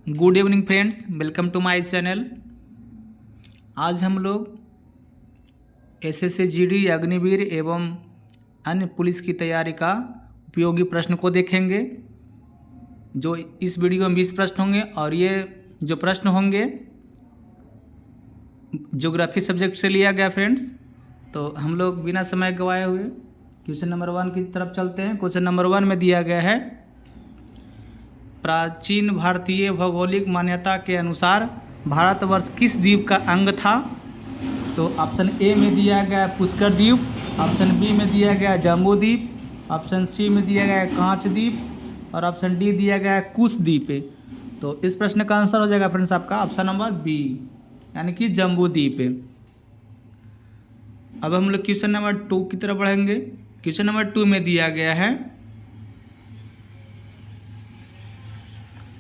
Good evening friends, welcome to my channel. आज हम लोग एसएससी जीडी, अग्निवीर एवं अन्य पुलिस की तैयारी का उपयोगी प्रश्न को देखेंगे। जो इस वीडियो में 20 प्रश्न होंगे और ये जो प्रश्न होंगे ज्योग्राफी सब्जेक्ट से लिया गया फ्रेंड्स। तो हम लोग बिना समय गवाए हुए क्वेश्चन नंबर 1 की तरफ चलते हैं। क्वेश्चन नंबर 1 में दिया गया है, प्राचीन भारतीय भौगोलिक मान्यता के अनुसार भारतवर्ष किस द्वीप का अंग था? तो ऑप्शन ए में दिया गया पुष्कर द्वीप, ऑप्शन बी में दिया गया जम्बू द्वीप, ऑप्शन सी में दिया गया कांच द्वीप और ऑप्शन डी दिया गया कुश द्वीप। तो इस प्रश्न का आंसर हो जाएगा फ्रेंड्स आपका ऑप्शन नंबर बी, यानी कि जम्बू द्वीप। अब हम लोग क्वेश्चन नंबर 2 की तरफ बढ़ेंगे। क्वेश्चन नंबर 2 में दिया गया है,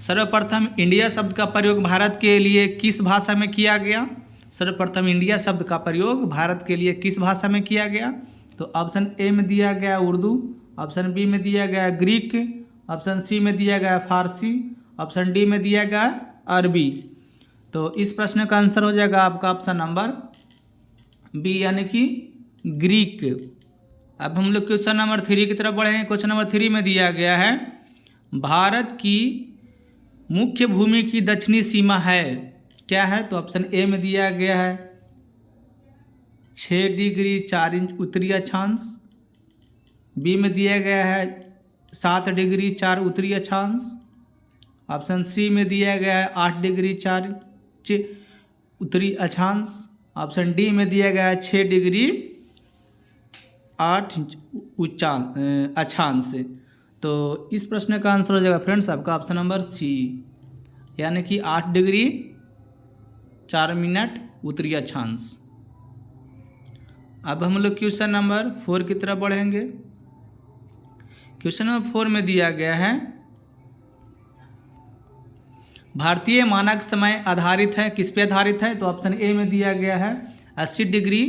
सर्वप्रथम इंडिया शब्द का प्रयोग भारत के लिए किस भाषा में किया गया? सर्वप्रथम इंडिया शब्द का प्रयोग भारत के लिए किस भाषा में किया गया? तो ऑप्शन ए में दिया गया उर्दू, ऑप्शन बी में दिया गया ग्रीक, ऑप्शन सी में दिया गया फारसी, ऑप्शन डी में दिया गया अरबी। तो इस प्रश्न का आंसर हो जाएगा आपका ऑप्शन नंबर बी, यानी कि ग्रीक। अब हम लोग क्वेश्चन नंबर 3 की तरफ बढ़े हैं। क्वेश्चन नंबर 3 में दिया गया है, भारत की मुख्य भूमि की दक्षिणी सीमा है क्या है? तो ऑप्शन ए में दिया गया है 6 डिग्री 4 इंच उत्तरी अक्षांश, बी में दिया गया है 7 डिग्री 4 उत्तरी अक्षांश, ऑप्शन सी में दिया गया है 8 डिग्री 4 इंच उत्तरी अक्षांश, ऑप्शन डी में दिया गया है 6 डिग्री 8 इंच अक्षांश। तो इस प्रश्न का आंसर हो जाएगा फ्रेंड्स आपका ऑप्शन नंबर सी, यानी कि 8 डिग्री 4 मिनट उत्तरी अक्षांश। अब हम लोग क्वेश्चन नंबर 4 की तरफ बढ़ेंगे। क्वेश्चन नंबर 4 में दिया गया है, भारतीय मानक समय आधारित है, किस पे आधारित है? तो ऑप्शन ए में दिया गया है 80 डिग्री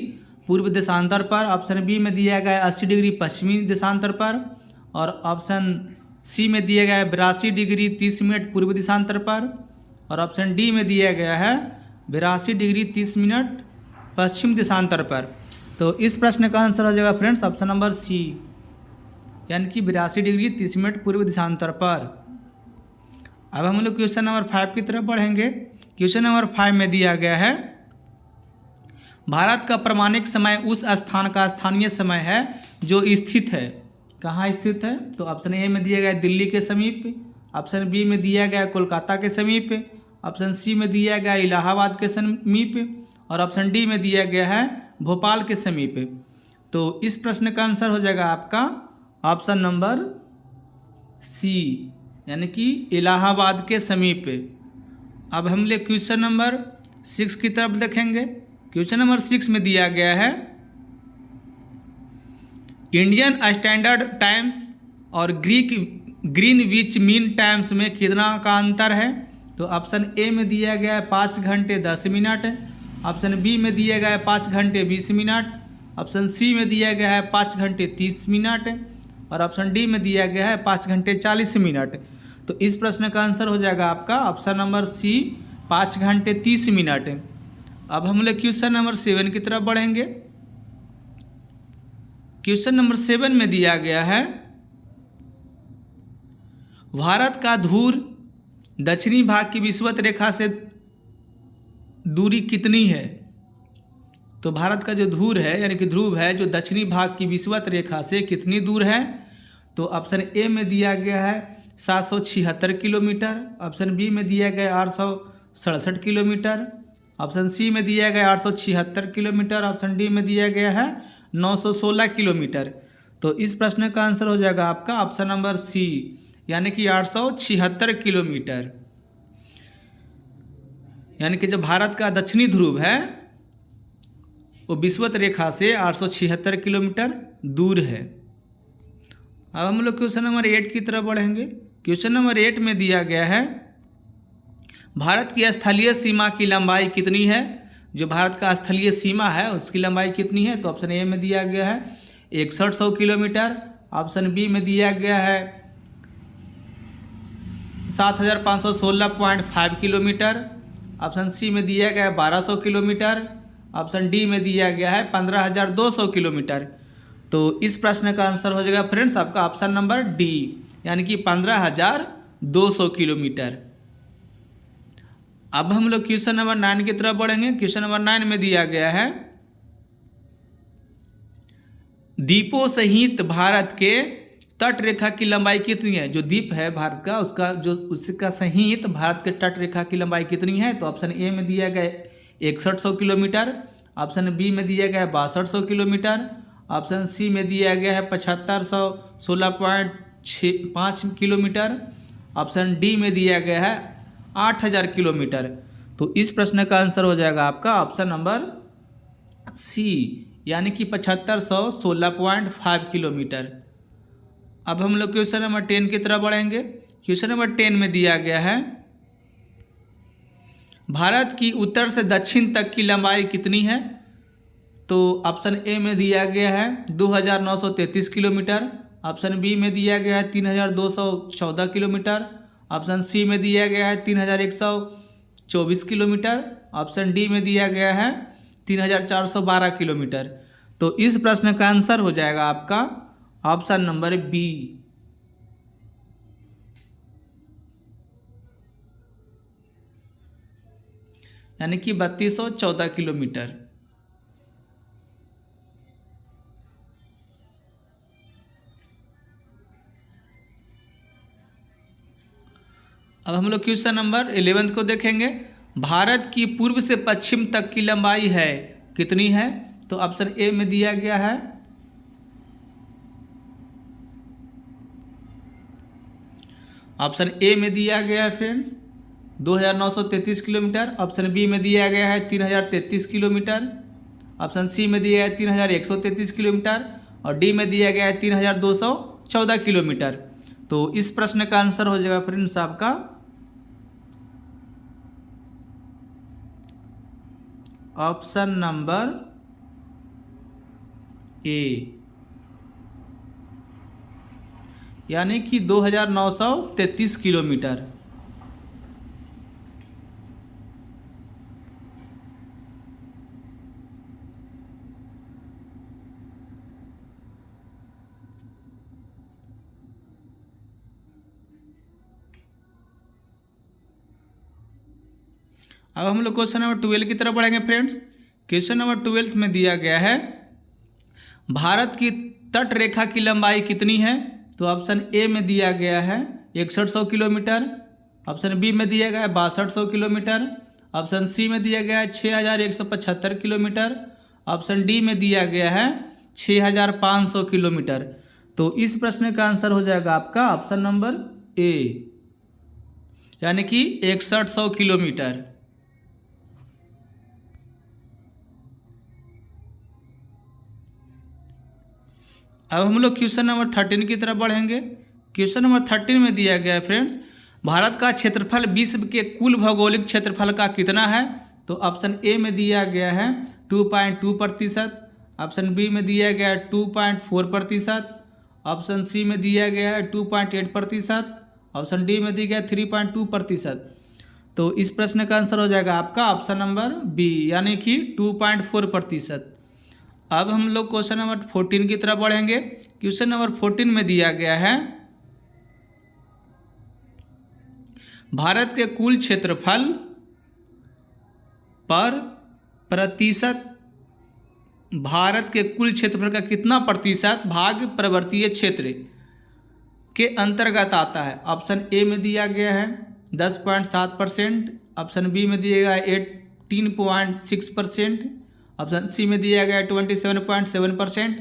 पूर्व देशांतर पर, ऑप्शन बी में दिया गया है 80 डिग्री पश्चिमी देशांतर पर और ऑप्शन सी में दिया गया है 82 डिग्री 30 मिनट पूर्व देशांतर पर और ऑप्शन डी में दिया गया है 82 डिग्री 30 मिनट पश्चिम देशांतर पर। तो इस प्रश्न का आंसर हो जाएगा फ्रेंड्स ऑप्शन नंबर सी, यानी कि 82 डिग्री 30 मिनट पूर्व देशांतर पर। अब हम लोग क्वेश्चन नंबर 5 की तरफ बढ़ेंगे। क्वेश्चन नंबर 5 में दिया गया है, भारत का प्रमाणिक समय उस स्थान का स्थानीय समय है जो स्थित है, कहाँ स्थित है? तो ऑप्शन ए में दिया गया दिल्ली के समीप, ऑप्शन बी में दिया गया कोलकाता के समीप, ऑप्शन सी में दिया गया इलाहाबाद के समीप और ऑप्शन डी में दिया गया है भोपाल के समीप। तो इस प्रश्न का आंसर हो जाएगा आपका ऑप्शन नंबर सी, यानी कि इलाहाबाद के समीप। अब हम लोग क्वेश्चन नंबर 6 की तरफ देखेंगे। क्वेश्चन नंबर 6 में दिया गया है, इंडियन स्टैंडर्ड टाइम और ग्रीनविच मीन टाइम्स में कितना का अंतर है? तो ऑप्शन ए में दिया गया है 5 घंटे 10 मिनट, ऑप्शन बी में दिया गया है 5 घंटे 20 मिनट, ऑप्शन सी में दिया गया है 5 घंटे 30 मिनट और ऑप्शन डी में दिया गया है 5 घंटे 40 मिनट। तो इस प्रश्न का आंसर हो जाएगा आपका ऑप्शन नंबर सी, 5 घंटे 30 मिनट। अब हम लोग क्वेश्चन नंबर 7 की तरफ बढ़ेंगे। क्वेश्चन नंबर 7 में दिया गया है, भारत का ध्रुव दक्षिणी भाग की विषुवत रेखा से दूरी कितनी है? तो भारत का जो ध्रुव है, यानी कि ध्रुव है, जो दक्षिणी भाग की विषुवत रेखा से कितनी दूर है? तो ऑप्शन ए में दिया गया है 776 किलोमीटर, ऑप्शन बी में दिया गया 867 किलोमीटर, ऑप्शन सी में दिया गया 876 किलोमीटर, ऑप्शन डी में दिया गया है 916 किलोमीटर। तो इस प्रश्न का आंसर हो जाएगा आपका ऑप्शन नंबर सी, यानी कि 876 किलोमीटर। यानी कि जो भारत का दक्षिणी ध्रुव है वो विषुवत रेखा से 876 किलोमीटर दूर है। अब हम लोग क्वेश्चन नंबर 8 की तरफ बढ़ेंगे। क्वेश्चन नंबर 8 में दिया गया है, भारत की स्थलीय सीमा की लंबाई कितनी है? जो भारत का स्थलीय सीमा है उसकी लंबाई कितनी है? तो ऑप्शन ए में दिया गया है 6100 किलोमीटर, ऑप्शन बी में दिया गया है 7516.5 किलोमीटर। ऑप्शन सी में दिया गया है 1200 किलोमीटर। ऑप्शन डी में दिया गया है 15200 किलोमीटर। तो इस प्रश्न का आंसर हो जाएगा फ्रेंड्स आपका ऑप्शन नंबर डी, यानी कि 15200 किलोमीटर। अब हम लोग क्वेश्चन नंबर 9 की तरफ बढ़ेंगे। क्वेश्चन नंबर 9 में दिया गया है द्वीपों सहित भारत के तट रेखा की लंबाई कितनी है। जो द्वीप है भारत का, उसका सहित भारत के तट रेखा की लंबाई कितनी है। तो ऑप्शन ए में दिया गया 6100 किलोमीटर। ऑप्शन बी में दिया गया है 6200 किलोमीटर। ऑप्शन सी में दिया गया है 7516.5 किलोमीटर। ऑप्शन डी में दिया गया है 8000 किलोमीटर। तो इस प्रश्न का आंसर हो जाएगा आपका ऑप्शन नंबर सी, यानी कि 7516.5 किलोमीटर। अब हम लोग क्वेश्चन नंबर 10 की तरफ बढ़ेंगे। क्वेश्चन नंबर 10 में दिया गया है भारत की उत्तर से दक्षिण तक की लंबाई कितनी है। तो ऑप्शन ए में दिया गया है 2933 किलोमीटर। ऑप्शन बी में दिया गया है 3214 किलोमीटर। ऑप्शन सी में दिया गया है 3124 किलोमीटर। ऑप्शन डी में दिया गया है 3412 किलोमीटर। तो इस प्रश्न का आंसर हो जाएगा आपका ऑप्शन नंबर बी, यानी कि 3214 किलोमीटर। अब हम लोग क्वेश्चन नंबर 11 को देखेंगे। भारत की पूर्व से पश्चिम तक की लंबाई है कितनी है। तो ऑप्शन ए में दिया गया है ऑप्शन ए में दिया गया है फ्रेंड्स 2933 किलोमीटर। ऑप्शन बी में दिया गया है 3033 किलोमीटर। ऑप्शन सी में दिया है 3133 किलोमीटर और डी में दिया गया है 3214 किलोमीटर। तो इस प्रश्न का आंसर हो जाएगा फ्रेंड्स आपका ऑप्शन नंबर ए, यानी कि 2933 किलोमीटर। अब हम लोग क्वेश्चन नंबर 12 की तरफ बढ़ेंगे फ्रेंड्स। क्वेश्चन नंबर 12 में दिया गया है भारत की तट रेखा की लंबाई कितनी है। तो ऑप्शन ए में दिया गया है 6100 किलोमीटर। ऑप्शन बी में दिया गया है 6200 किलोमीटर। ऑप्शन सी में दिया गया है 6175 किलोमीटर। ऑप्शन डी में दिया गया है 6500 किलोमीटर। तो इस प्रश्न का आंसर हो जाएगा आपका ऑप्शन नंबर ए, यानी कि 6100 किलोमीटर। अब हम लोग क्वेश्चन नंबर 13 की तरफ बढ़ेंगे। क्वेश्चन नंबर 13 में दिया गया है फ्रेंड्स भारत का क्षेत्रफल विश्व के कुल भौगोलिक क्षेत्रफल का कितना है। तो ऑप्शन ए में दिया गया है 2.2%। ऑप्शन बी में दिया गया है 2.4%। ऑप्शन सी में दिया गया है 2.8%। ऑप्शन डी में दिया गया 3.2%। तो इस प्रश्न का आंसर हो जाएगा आपका ऑप्शन नंबर बी, यानी कि 2.4%। अब हम लोग क्वेश्चन नंबर 14 की तरफ बढ़ेंगे। क्वेश्चन नंबर 14 में दिया गया है भारत के कुल क्षेत्रफल पर प्रतिशत, भारत के कुल क्षेत्रफल का कितना प्रतिशत भाग पर्वतीय क्षेत्र के अंतर्गत आता है। ऑप्शन ए में दिया गया है 10.7%। ऑप्शन बी में दिया गया है 18.6%। ऑप्शन सी में दिया गया है 27.7%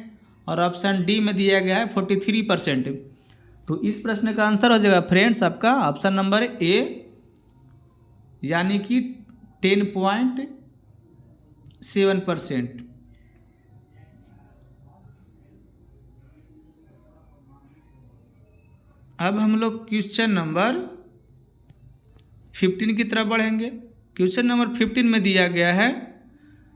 और ऑप्शन डी में दिया गया है 43%। तो इस प्रश्न का आंसर हो जाएगा फ्रेंड्स आपका ऑप्शन नंबर ए, यानी कि 10.7%। अब हम लोग क्वेश्चन नंबर 15 की तरफ बढ़ेंगे। क्वेश्चन नंबर 15 में दिया गया है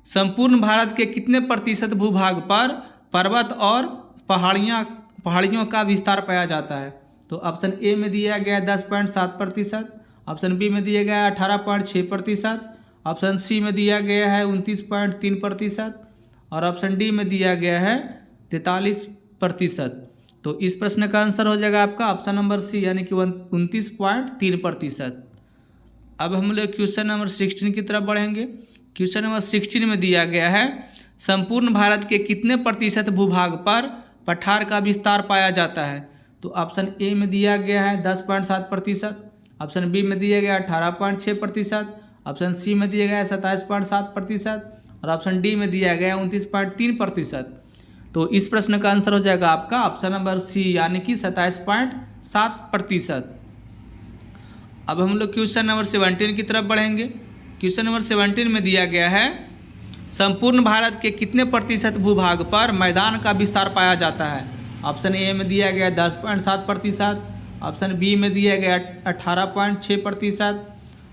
संपूर्ण भारत के कितने प्रतिशत भूभाग पर पर्वत और पहाड़ियों का विस्तार पाया जाता है। तो तो ऑप्शन ए में दिया गया है 10.7%, ऑप्शन बी में दिया गया है 18.6%, ऑप्शन सी में दिया गया है 29.3% और ऑप्शन डी में दिया गया है 43%। तो इस प्रश्न का आंसर हो जाएगा आपका ऑप्शन नंबर सी यानी कि 29.3%। अब हम लोग क्वेश्चन नंबर 16 की तरफ बढ़ेंगे। क्वेश्चन नंबर 16 में दिया गया है संपूर्ण भारत के कितने प्रतिशत भूभाग पर पठार का विस्तार पाया जाता है। तो ऑप्शन ए में दिया गया है 10.7%, ऑप्शन बी में दिया गया 18.6%, ऑप्शन सी में दिया गया है 27.7% और ऑप्शन डी में दिया गया 29.3%। तो इस प्रश्न का आंसर हो जाएगा आपका ऑप्शन नंबर सी यानी कि 27.7%। अब हम लोग क्वेश्चन नंबर 17 की तरफ बढ़ेंगे। क्वेश्चन नंबर 17 में दिया गया है संपूर्ण भारत के कितने प्रतिशत भूभाग पर मैदान का विस्तार पाया जाता है। ऑप्शन ए में दिया गया 10.7%, ऑप्शन बी में दिया गया 18.6%,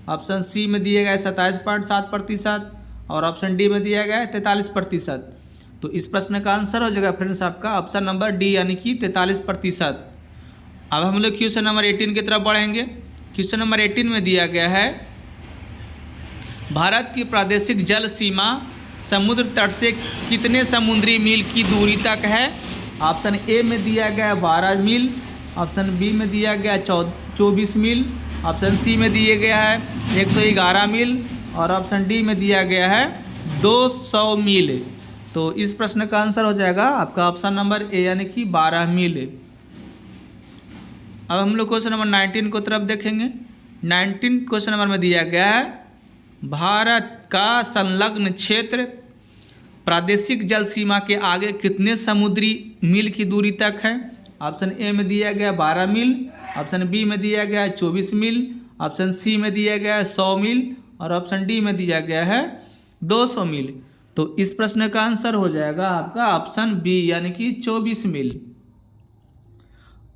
ऑप्शन सी में दिया गया 27.7% और ऑप्शन डी में दिया गया है 43%। तो इस प्रश्न का आंसर हो जाएगा फ्रेंड्स आपका ऑप्शन नंबर डी यानी कि 43%। अब हम लोग क्वेश्चन नंबर 18 की तरफ बढ़ेंगे। क्वेश्चन नंबर 18 में दिया गया है भारत की प्रादेशिक जल सीमा समुद्र तट से कितने समुद्री मील की दूरी तक है। ऑप्शन ए में दिया गया 12 मील, ऑप्शन बी में दिया गया 24 मील, ऑप्शन सी में दिया गया है 111 मील और ऑप्शन डी में दिया गया है 200 मील। तो इस प्रश्न का आंसर हो जाएगा आपका ऑप्शन नंबर ए यानी कि 12 मील। अब हम लोग क्वेश्चन नंबर 19 को तरफ देखेंगे। 19 क्वेश्चन नंबर में दिया गया है भारत का संलग्न क्षेत्र प्रादेशिक जल सीमा के आगे कितने समुद्री मील की दूरी तक है। ऑप्शन ए में दिया गया 12 मील, ऑप्शन बी में दिया गया है 24 मील, ऑप्शन सी में दिया गया है 100 मील और ऑप्शन डी में दिया गया है 200 मील। तो इस प्रश्न का आंसर हो जाएगा आपका ऑप्शन बी यानी कि 24 मील।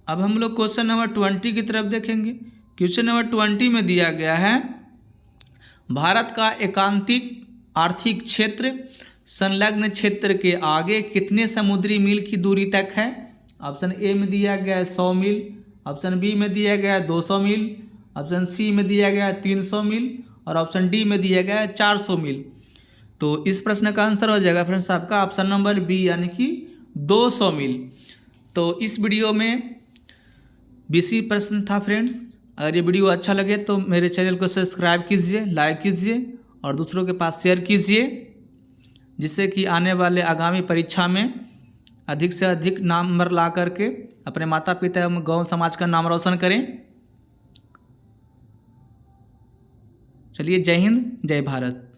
अब हम लोग क्वेश्चन नंबर 20 की तरफ देखेंगे। क्वेश्चन नंबर 20 में दिया गया है भारत का एकांतिक आर्थिक क्षेत्र संलग्न क्षेत्र के आगे कितने समुद्री मील की दूरी तक है। ऑप्शन ए में दिया गया है 100 मील, ऑप्शन बी में दिया गया है 200 मील, ऑप्शन सी में दिया गया है 300 मील और ऑप्शन डी में दिया गया है 400 मील। तो इस प्रश्न का आंसर हो जाएगा फ्रेंड्स आपका ऑप्शन नंबर बी यानी कि 200 मील। तो इस वीडियो में 20 प्रश्न था फ्रेंड्स। अगर ये वीडियो अच्छा लगे तो मेरे चैनल को सब्सक्राइब कीजिए, लाइक कीजिए और दूसरों के पास शेयर कीजिए, जिससे कि आने वाले आगामी परीक्षा में अधिक से अधिक नंबर ला करके अपने माता पिता एवं गांव समाज का नाम रोशन करें। चलिए, जय हिंद, जय भारत।